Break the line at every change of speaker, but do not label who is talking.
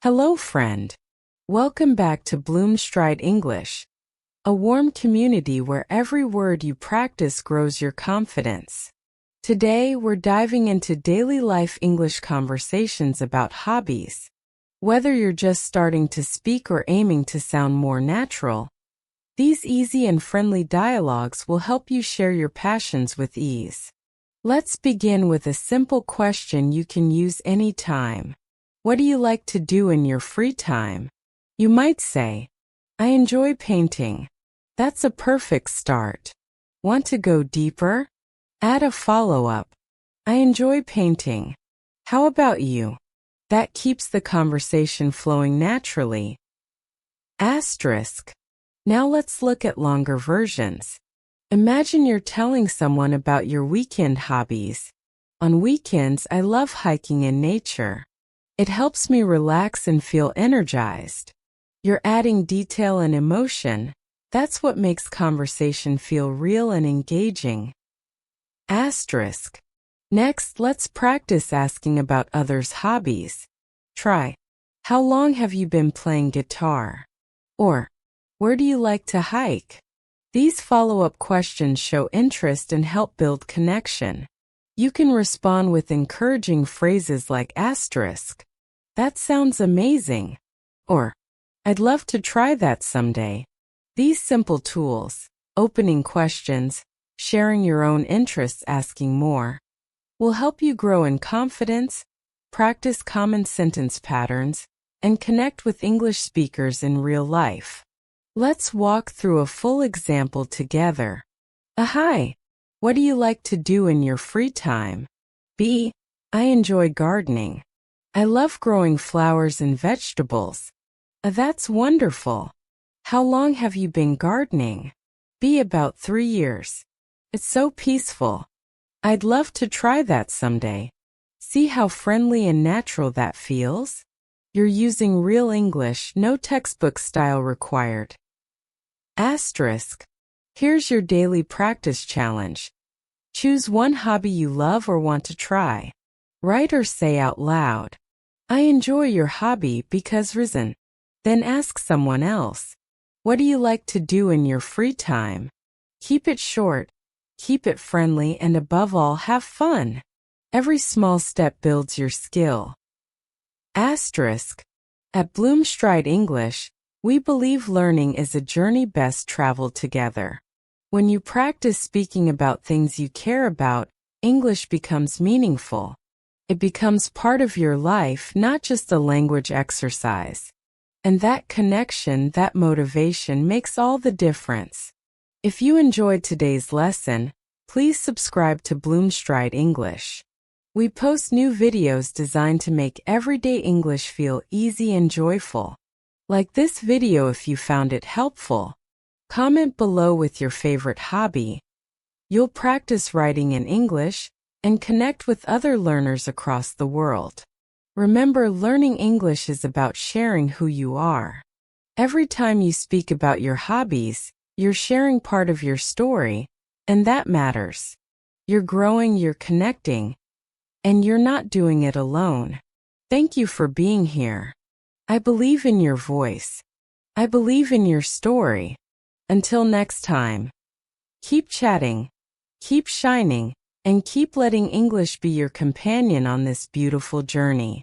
Hello, friend. Welcome back to Bloomstride English, a warm community where every word you practice grows your confidence. Today, we're diving into daily life English conversations about hobbies. Whether you're just starting to speak or aiming to sound more natural, these easy and friendly dialogues will help you share your passions with ease. Let's begin with a simple question you can use anytime. What do you like to do in your free time? You might say, I enjoy painting. That's a perfect start. Want to go deeper? Add a follow-up. I enjoy painting. How about you? That keeps the conversation flowing naturally. Asterisk. Now let's look at longer versions. Imagine you're telling someone about your weekend hobbies. On weekends, I love hiking in nature. It helps me relax and feel energized. You're adding detail and emotion. That's what makes conversation feel real and engaging. Asterisk. Next, let's practice asking about others' hobbies. Try, how long have you been playing guitar? Or, where do you like to hike? These follow-up questions show interest and help build connection. You can respond with encouraging phrases like asterisk. That sounds amazing. Or, I'd love to try that someday. These simple tools, opening questions, sharing your own interests, asking more, will help you grow in confidence, practice common sentence patterns, and connect with English speakers in real life. Let's walk through a full example together. Hi. What do you like to do in your free time? B. I enjoy gardening. I love growing flowers and vegetables. That's wonderful. How long have you been gardening? B. About 3 years. It's so peaceful. I'd love to try that someday. See how friendly and natural that feels? You're using real English, no textbook style required. Asterisk. Here's your daily practice challenge. Choose one hobby you love or want to try. Write or say out loud, I enjoy your hobby because reason. Then ask someone else, what do you like to do in your free time? Keep it short, keep it friendly, and above all, have fun. Every small step builds your skill. Asterisk. At Bloomstride English, we believe learning is a journey best traveled together. When you practice speaking about things you care about, English becomes meaningful. It becomes part of your life, not just a language exercise. And that connection, that motivation makes all the difference. If you enjoyed today's lesson, please subscribe to Bloomstride English. We post new videos designed to make everyday English feel easy and joyful. Like this video if you found it helpful. Comment below with your favorite hobby. You'll practice writing in English and connect with other learners across the world. Remember, learning English is about sharing who you are. Every time you speak about your hobbies, you're sharing part of your story, and that matters. You're growing, you're connecting, and you're not doing it alone. Thank you for being here. I believe in your voice. I believe in your story. Until next time, keep chatting, keep shining, and keep letting English be your companion on this beautiful journey.